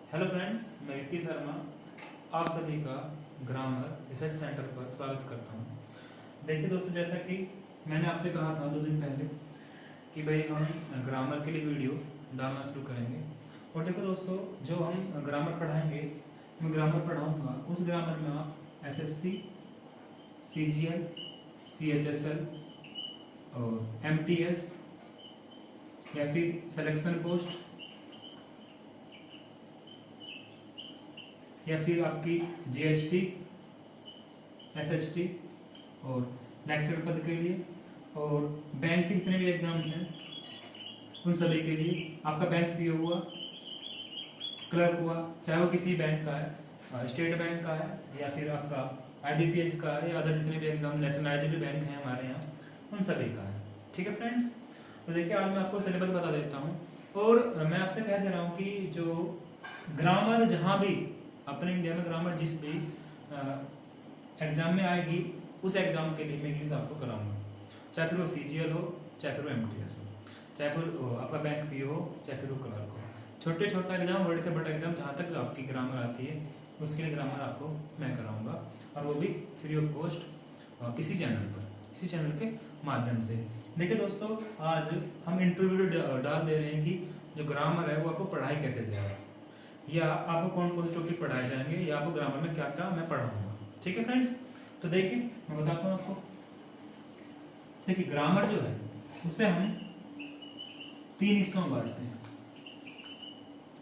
Hello friends, मैं विक्की शर्मा आप सभी का ग्रामर रिसर्च सेंटर पर स्वागत करता हूं। देखिए दोस्तों, जैसा कि मैंने आपसे कहा था 2 दिन पहले कि भाई हम ग्रामर के लिए वीडियो डालना शुरू करेंगे। और देखो दोस्तों, जो हम ग्रामर पढ़ाएंगे, मैं ग्रामर पढ़ाऊंगा, उस ग्रामर में आप एसएससी, सीजीएल, सीएचएसएल और एमटीएस या फिर सिलेक्शन पोस्ट या फिर आपकी जीएचटी, एसएचटी और लेक्चर पद के लिए और बैंक के जितने भी एग्जाम्स हैं उन सभी के लिए, आपका बैंक पीओ हुआ, क्लर्क हुआ, चाहे वो किसी बैंक का है, स्टेट बैंक का है या फिर आपका आईबीपीएस का है या अदर जितने भी एग्जाम नेशनलाइज्ड बैंक हैं हमारे यहाँ, उन सभी का है। ठीक है फ्रेंड्स, तो देखिए आज मैं आपको सिलेबस बता देता हूँ और मैं आपसे कह दे रहा हूँ कि जो ग्रामर जहाँ भी अपने इंडिया में ग्रामर जिस भी एग्जाम में आएगी उस एग्जाम के लिए मैं इंग्लिश आपको कराऊंगा, चाहे फिर वो सीजीएल हो, चाहे फिर वो एमटीएस हो, चाहे फिर आपका बैंक पीओ हो, चाहे फिर वो क्लर्क हो। छोटे छोटा एग्जाम, बड़े से बड़ा एग्जाम, जहाँ तक आपकी ग्रामर आती है उसके लिए ग्रामर आपको मैं कराऊंगा और वो भी फ्री ऑफ कॉस्ट इसी चैनल पर, इसी चैनल के माध्यम से। देखिए दोस्तों, आज हम इंटरव्यू डाल दे रहे हैं कि जो ग्रामर है वो आपको पढ़ाई कैसे जाएगा, या आपको कौन कौन से टॉपिक पढ़ाए जाएंगे, या आपको ग्रामर में क्या क्या मैं पढ़ाऊंगा। ठीक है फ्रेंड्स, तो देखिए मैं बताता हूँ आपको। देखिए ग्रामर जो है उसे हम 3 हिस्सों में बांटते हैं।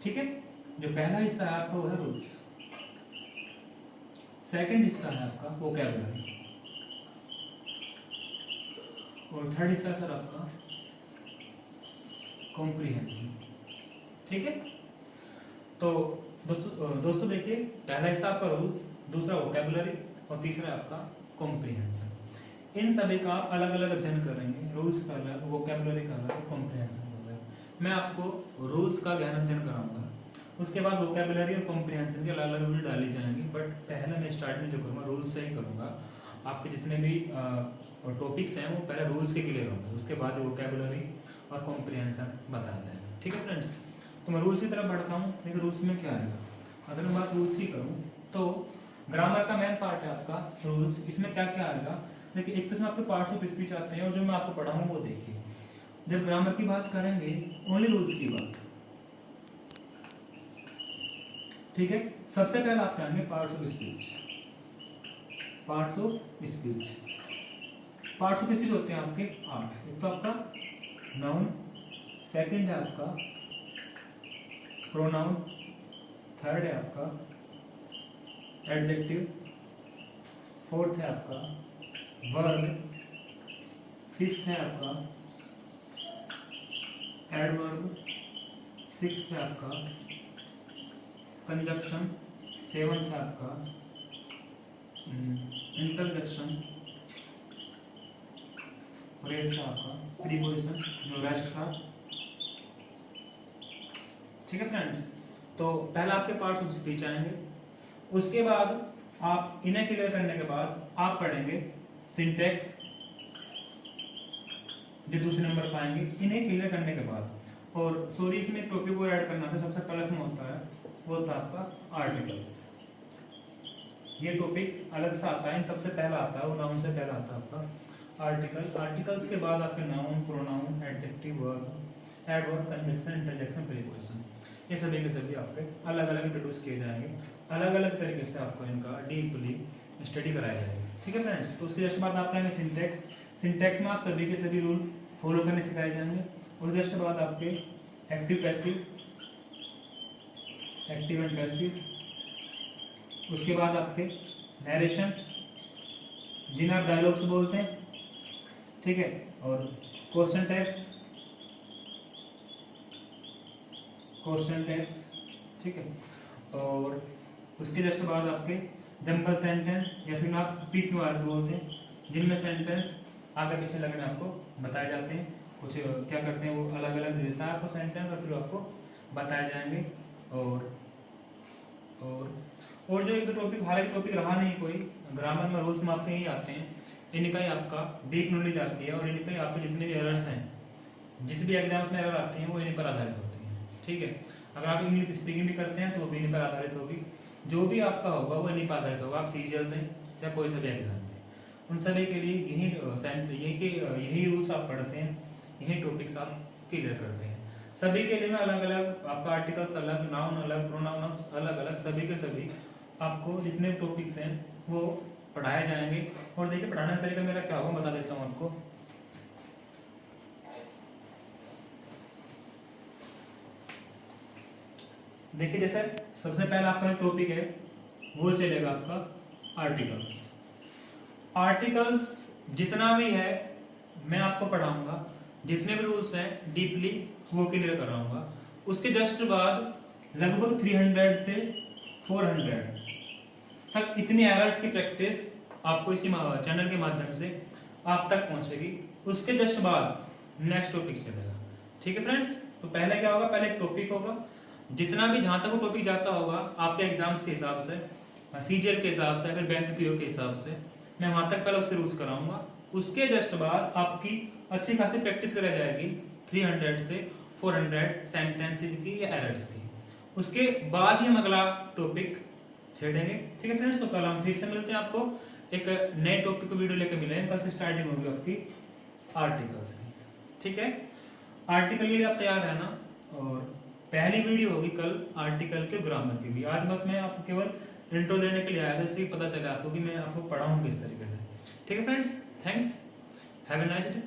ठीक है, जो पहला हिस्सा है आपका वो है रूल्स, सेकंड हिस्सा है आपका वोकैबुलरी और थर्ड हिस्सा सर आपका कॉम्प्रिहेंशन। ठीक है, तो दोस्तों देखिए, पहला हिस्सा आपका रूल्स, दूसरा वोकैबुलरी और तीसरा आपका कॉम्प्रिहेंशन। इन सभी का आप अलग अलग अध्ययन करेंगे, रूल्स का अलग, वोकैबुलरी का अलग, कॉम्प्रिहेंशन का अलग। मैं आपको रूल्स का गहन अध्ययन कराऊंगा, उसके बाद वोकैबुलरी और कॉम्प्रिहेंशन की अलग अलग वीडियो डाली जाएंगी, बट पहले मैं स्टार्टिंग जो करूँगा रूल्स से ही करूँगा। आपके जितने भी टॉपिक्स हैं वो पहले रूल्स के क्लियर होंगे, उसके बाद वोकैबुलरी और कॉम्प्रिहेंशन बताया जाएगा। ठीक है फ्रेंड्स, तो मैं रूल्स की तरफ बढ़ता हूँ। देखिए रूल्स में क्या आएगा, अगर मैं बात रूल्स की करूँ तो ग्रामर का मेन पार्ट है आपका रूल्स। इसमें क्या क्या आएगा, देखिए एक तो इसमें आपके पार्ट्स ऑफ स्पीच आते हैं और जो मैं आपको पढ़ाऊंगा वो देखिए। जब ग्रामर की बात करेंगे, ओनली रूल्स की बात, ठीक है। सबसे पहले आप कहेंगे parts of speech. Parts of speech, parts of speech होते हैं आपके 8। एक तो आपका नाउन, सेकंड है आपका प्रोनाउन, थर्ड है आपका एडजेक्टिव, फोर्थ है आपका वर्ब, फिफ्थ है आपका एडवर्ब, सिक्स्थ है आपका कंजक्शन, सेवंथ है आपका इंटरजेक्शन और एट्थ है आपका प्रीपोजिशन, जो रेस्ट का। ठीक है फ्रेंड्स, तो पहला आपके पार्ट्स ऑफ स्पीच आएंगे, उसके बाद आप इन्हें क्लियर करने के बाद आप पढ़ेंगे सिंटैक्स, जो दूसरे नंबर पाएंगे इन्हें क्लियर करने के बाद। और सॉरी, इसमें एक टॉपिक को ऐड करना था, सबसे पहले इसमें होता है वो था आपका आर्टिकल्स। ये टॉपिक अलग से आता है, सबसे पहला आता है वो नाउन से पहला आता है आपका आर्टिकल। आर्टिकल्स के बाद आपके noun, pronoun, adjective, verb, adverb, conjunction, interjection, preposition, ये सभी के सभी आपके अलग अलग इंट्रोड्यूस किए जाएंगे, अलग अलग तरीके से आपको इनका डीपली स्टडी कराया जाएगा। ठीक है फ्रेंड्स, तो उसके जस्ट बाद आप कहेंगे सिंटैक्स। सिंटैक्स में आप सभी के सभी रूल फॉलो करने सिखाए जाएंगे। और जस्ट बाद आपके active passive, active and passive, उसके बाद आपके नरेशन, जिन्हें आप डायलॉग्स बोलते हैं, ठीक है, और क्वेश्चन टैग्स, क्वेश्चन टैग्स, ठीक है। और उसके जस्ट बाद आपके जंपल सेंटेंस, या फिर आप PQR बोलते हैं, जिनमें सेंटेंस आगे पीछे लगने आपको बताए जाते हैं। कुछ क्या करते हैं वो अलग अलग देता है आपको सेंटेंस और फिर आपको बताए जाएंगे। और जो एक टॉपिक, हालांकि टॉपिक रहा नहीं कोई, ग्रामर में रूल्स में आपके ही आते हैं, इनका ही आपका डीप नॉलेज आती है और इन पे आपके जितने भी एरर्स हैं, जिस भी एग्जाम्स में एरर आती हैं वो इन्हीं पर आधारित होती हैं। ठीक है, अगर आप इंग्लिश स्पीकिंग भी करते हैं तो वो भी इन्हीं पर आधारित होगी। जो भी आपका होगा वो इन्हीं पर आधारित होगा। आप सीजीएल दें चाहे कोई सा भी एग्जाम दें, उन सभी के लिए यही रूल्स आप पढ़ते हैं, यही टॉपिक्स आप क्लियर करते हैं। सभी के लिए मैं अलग अलग आपका आर्टिकल्स अलग, नाउन अलग, प्रोनाउन अलग अलग, सभी के सभी आपको जितने टॉपिक्स हैं वो पढ़ाए जाएंगे। और देखिए पढ़ाने का तरीका मेरा क्या होगा बता देता हूँ आपको। देखिए जैसे सबसे पहला आपका टॉपिक है वो चलेगा आपका आर्टिकल्स। आर्टिकल्स जितना भी है मैं आपको पढ़ाऊंगा, जितने भी रूल्स हैं डीपली वो क्लियर कराऊंगा। उसके जस्ट बाद लगभग 300 से 400 तक इतनी एरर्स की प्रैक्टिस आपको इसी चैनल के माध्यम से आप तक पहुंचेगी। उसके जस्ट बाद नेक्स्ट टॉपिक चलेगा। ठीक है फ्रेंड्स, तो पहले क्या होगा, पहले एक टॉपिक होगा, जितना भी जहां तक वो टॉपिक जाता होगा आपके एग्जाम्स के हिसाब से, सीजीएल के हिसाब से, फिर बैंक पीओ के हिसाब से, मैं वहां तक पहले उसके रूल्स कराऊंगा। उसके जस्ट बाद आपकी अच्छी खासी प्रैक्टिस कराई जाएगी 300 से 400 सेंटेंसेज की या एरर्स की। उसके बाद ही हम अगला टॉपिक छेड़ेंगे। ठीक है फ्रेंड्स, तो कल हम फिर से मिलते हैं आपको एक नए टॉपिक को वीडियो लेकर मिलेंगे। कल से स्टार्टिंग होगी आपकी आर्टिकल्स की। ठीक है, आर्टिकल के लिए आप तैयार रहना। और पहली वीडियो होगी कल आर्टिकल के ग्रामर की भी। आज बस मैं आपको केवल इंट्रो देने के लिए आया था, इससे पता चला आपको कि मैं आपको पढ़ाऊँ किस तरीके से। ठीक है friends, thanks, have a nice day.